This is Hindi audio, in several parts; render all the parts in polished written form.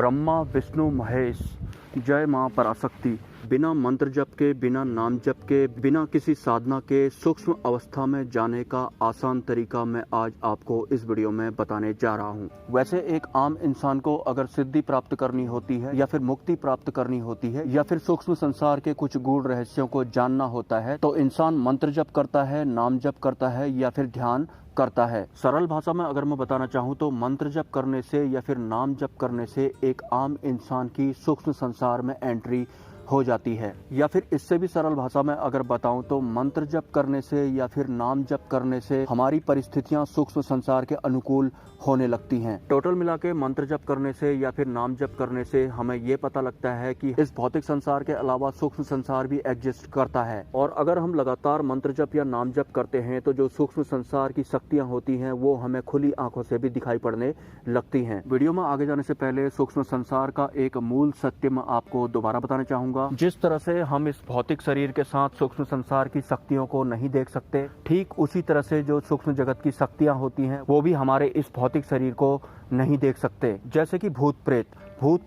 ब्रह्मा विष्णु महेश, जय माँ पराशक्ति। बिना मंत्र जप के, बिना नाम जप के, बिना किसी साधना के सूक्ष्म अवस्था में जाने का आसान तरीका मैं आज आपको इस वीडियो में बताने जा रहा हूँ। वैसे एक आम इंसान को अगर सिद्धि प्राप्त करनी होती है या फिर मुक्ति प्राप्त करनी होती है या फिर सूक्ष्म संसार के कुछ गूढ़ रहस्यों को जानना होता है तो इंसान मंत्र जप करता है, नाम जप करता है या फिर ध्यान करता है। सरल भाषा में अगर मैं बताना चाहूँ तो मंत्र जप करने से या फिर नाम जप करने से एक आम इंसान की सूक्ष्म संसार में एंट्री हो जाती है। या फिर इससे भी सरल भाषा में अगर बताऊं तो मंत्र जप करने से या फिर नाम जप करने से हमारी परिस्थितियां सूक्ष्म संसार के अनुकूल होने लगती हैं। टोटल मिला के मंत्र जप करने से या फिर नाम जप करने से हमें ये पता लगता है कि इस भौतिक संसार के अलावा सूक्ष्म संसार भी एग्जिस्ट करता है। और अगर हम लगातार मंत्र जप या नाम जप करते हैं तो जो सूक्ष्म संसार की शक्तियां होती हैं वो हमें खुली आंखों से भी दिखाई पड़ने लगती हैं। वीडियो में आगे जाने से पहले सूक्ष्म संसार का एक मूल सत्य मैं आपको दोबारा बताना चाहूंगा। जिस तरह से हम इस भौतिक शरीर के साथ सूक्ष्म संसार की शक्तियों को नहीं देख सकते, ठीक उसी तरह से जो सूक्ष्म जगत की शक्तियां होती हैं वो भी हमारे इस भौतिक शरीर को नहीं देख सकते। जैसे कि भूत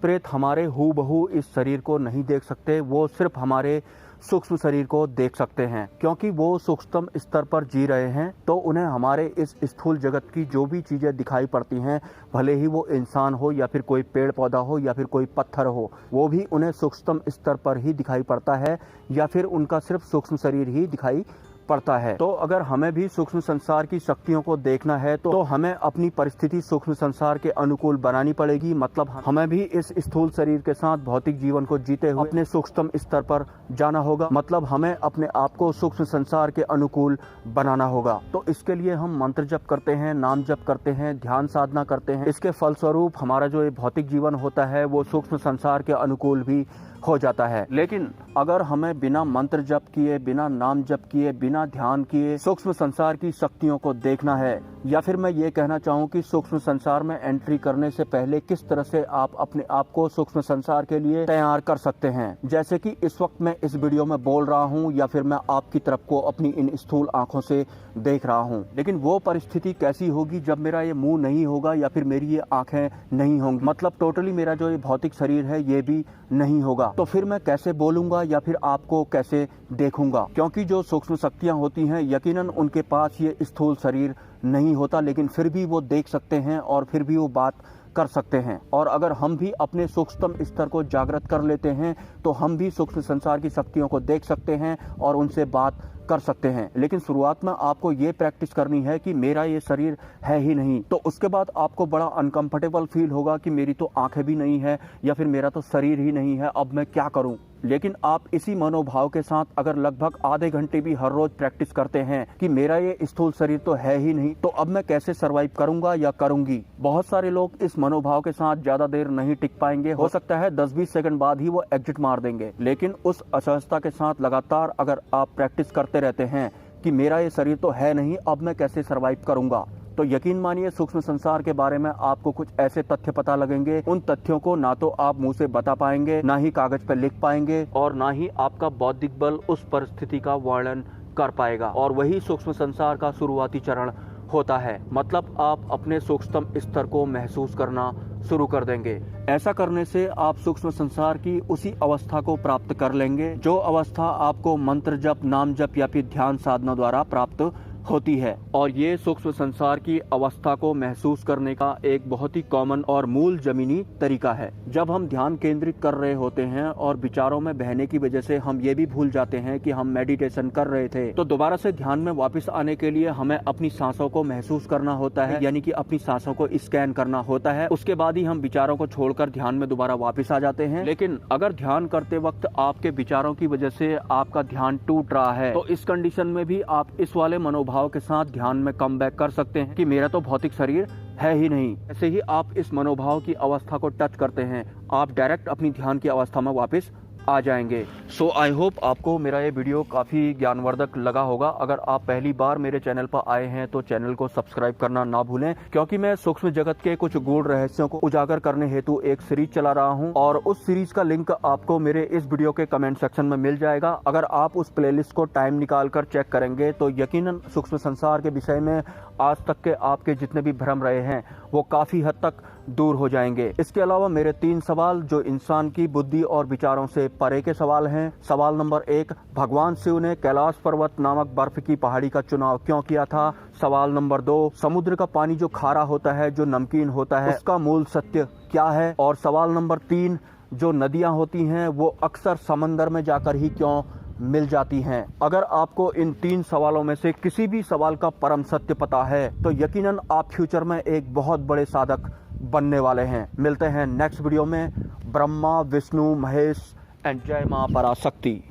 प्रेत हमारे हूबहू इस शरीर को नहीं देख सकते, वो सिर्फ हमारे सूक्ष्म शरीर को देख सकते हैं। क्योंकि वो सूक्ष्म स्तर पर जी रहे हैं तो उन्हें हमारे इस स्थूल जगत की जो भी चीजें दिखाई पड़ती हैं, भले ही वो इंसान हो या फिर कोई पेड़ पौधा हो या फिर कोई पत्थर हो, वो भी उन्हें सूक्ष्म स्तर पर ही दिखाई पड़ता है या फिर उनका सिर्फ सूक्ष्म शरीर ही दिखाई पड़ता है। तो अगर हमें भी सूक्ष्म संसार की शक्तियों को देखना है तो हमें अपनी परिस्थिति सूक्ष्म संसार के अनुकूल बनानी पड़ेगी। मतलब हमें भी इस स्थूल शरीर के साथ भौतिक जीवन को जीते हुए अपने सूक्ष्म स्तर पर जाना होगा। मतलब हमें अपने आप को सूक्ष्म संसार के अनुकूल बनाना होगा। तो इसके लिए हम मंत्र जप करते हैं, नाम जप करते हैं, ध्यान साधना करते हैं। इसके फलस्वरूप हमारा जो ये भौतिक जीवन होता है वो सूक्ष्म संसार के अनुकूल भी हो जाता है। लेकिन अगर हमें बिना मंत्र जप किए, बिना नाम जप किए, बिना ध्यान किए सूक्ष्म संसार की शक्तियों को देखना है, या फिर मैं ये कहना चाहूँ कि सूक्ष्म संसार में एंट्री करने से पहले किस तरह से आप अपने आप को सूक्ष्म संसार के लिए तैयार कर सकते हैं। जैसे कि इस वक्त मैं इस वीडियो में बोल रहा हूँ या फिर मैं आपकी तरफ को अपनी इन स्थूल आंखों से देख रहा हूँ, लेकिन वो परिस्थिति कैसी होगी जब मेरा ये मुंह नहीं होगा या फिर मेरी ये आंखें नहीं होंगी। मतलब टोटली मेरा जो ये भौतिक शरीर है ये भी नहीं होगा। तो फिर मैं कैसे बोलूंगा या फिर आपको कैसे देखूंगा? क्योंकि जो सूक्ष्म शक्तियां होती हैं यकीनन उनके पास ये स्थूल शरीर नहीं होता, लेकिन फिर भी वो देख सकते हैं और फिर भी वो बात कर सकते हैं। और अगर हम भी अपने सूक्ष्म स्तर को जागृत कर लेते हैं तो हम भी सूक्ष्म संसार की शक्तियों को देख सकते हैं और उनसे बात कर सकते हैं। लेकिन शुरुआत में आपको ये प्रैक्टिस करनी है कि मेरा ये शरीर है ही नहीं। तो उसके बाद आपको बड़ा अनकंफर्टेबल फील होगा कि मेरी तो आंखें भी नहीं है या फिर मेरा तो शरीर ही नहीं है, अब मैं क्या करूं। लेकिन आप इसी मनोभाव के साथ अगर लगभग आधे घंटे भी हर रोज प्रैक्टिस करते हैं कि मेरा ये स्थूल शरीर तो है ही नहीं, तो अब मैं कैसे सरवाइव करूंगा या करूंगी। बहुत सारे लोग इस मनोभाव के साथ ज्यादा देर नहीं टिक पाएंगे। हो सकता है 10-20 सेकंड बाद ही वो एग्जिट मार देंगे। लेकिन उस असहजता के साथ लगातार अगर आप प्रैक्टिस करते रहते हैं कि मेरा ये शरीर तो है नहीं, अब मैं कैसे सरवाइव करूंगा, तो यकीन मानिए सूक्ष्म संसार के बारे में आपको कुछ ऐसे तथ्य पता लगेंगे। उन तथ्यों को ना तो आप मुंह से बता पाएंगे, ना ही कागज पर लिख पाएंगे और ना ही आपका बौद्धिक बल उस परिस्थिति का वर्णन कर पाएगा। और वही सूक्ष्म संसार का शुरुआती चरण होता है। मतलब आप अपने सूक्ष्म स्तर को महसूस करना शुरू कर देंगे। ऐसा करने से आप सूक्ष्म संसार की उसी अवस्था को प्राप्त कर लेंगे जो अवस्था आपको मंत्र जप, नाम जप या फिर ध्यान साधना द्वारा प्राप्त होती है। और ये सूक्ष्म संसार की अवस्था को महसूस करने का एक बहुत ही कॉमन और मूल जमीनी तरीका है। जब हम ध्यान केंद्रित कर रहे होते हैं और विचारों में बहने की वजह से हम ये भी भूल जाते हैं कि हम मेडिटेशन कर रहे थे, तो दोबारा से ध्यान में वापस आने के लिए हमें अपनी सांसों को महसूस करना होता है, यानी कि अपनी सांसों को स्कैन करना होता है। उसके बाद ही हम विचारों को छोड़कर ध्यान में दोबारा वापस आ जाते हैं। लेकिन अगर ध्यान करते वक्त आपके विचारों की वजह से आपका ध्यान टूट रहा है तो इस कंडीशन में भी आप इस वाले मनोभाव के साथ ध्यान में कम बैक कर सकते हैं कि मेरा तो भौतिक शरीर है ही नहीं। ऐसे ही आप इस मनोभाव की अवस्था को टच करते हैं, आप डायरेक्ट अपनी ध्यान की अवस्था में वापस आ जाएंगे। सो आई होप आपको मेरा ये वीडियो काफ़ी ज्ञानवर्धक लगा होगा। अगर आप पहली बार मेरे चैनल पर आए हैं तो चैनल को सब्सक्राइब करना ना भूलें, क्योंकि मैं सूक्ष्म जगत के कुछ गूढ़ रहस्यों को उजागर करने हेतु एक सीरीज चला रहा हूं और उस सीरीज का लिंक आपको मेरे इस वीडियो के कमेंट सेक्शन में मिल जाएगा। अगर आप उस प्लेलिस्ट को टाइम निकाल कर चेक करेंगे तो यकीनन सूक्ष्म संसार के विषय में आज तक के आपके जितने भी भ्रम रहे हैं वो काफ़ी हद तक दूर हो जाएंगे। इसके अलावा मेरे 3 सवाल जो इंसान की बुद्धि और विचारों से परे के सवाल हैं। सवाल नंबर 1, भगवान शिव ने कैलाश पर्वत नामक बर्फ की पहाड़ी का चुनाव क्यों किया था? सवाल नंबर 2, समुद्र का पानी जो खारा होता है, जो नमकीन होता है, उसका मूल सत्य क्या है? और सवाल नंबर 3, जो नदियां होती हैं वो अक्सर समंदर में जाकर ही क्यों मिल जाती हैं? अगर आपको इन 3 सवालों में से किसी भी सवाल का परम सत्य पता है तो यकीनन आप फ्यूचर में एक बहुत बड़े साधक बनने वाले हैं। मिलते हैं नेक्स्ट वीडियो में। ब्रह्मा, विष्णु, महेश एंड जय मां पराशक्ति।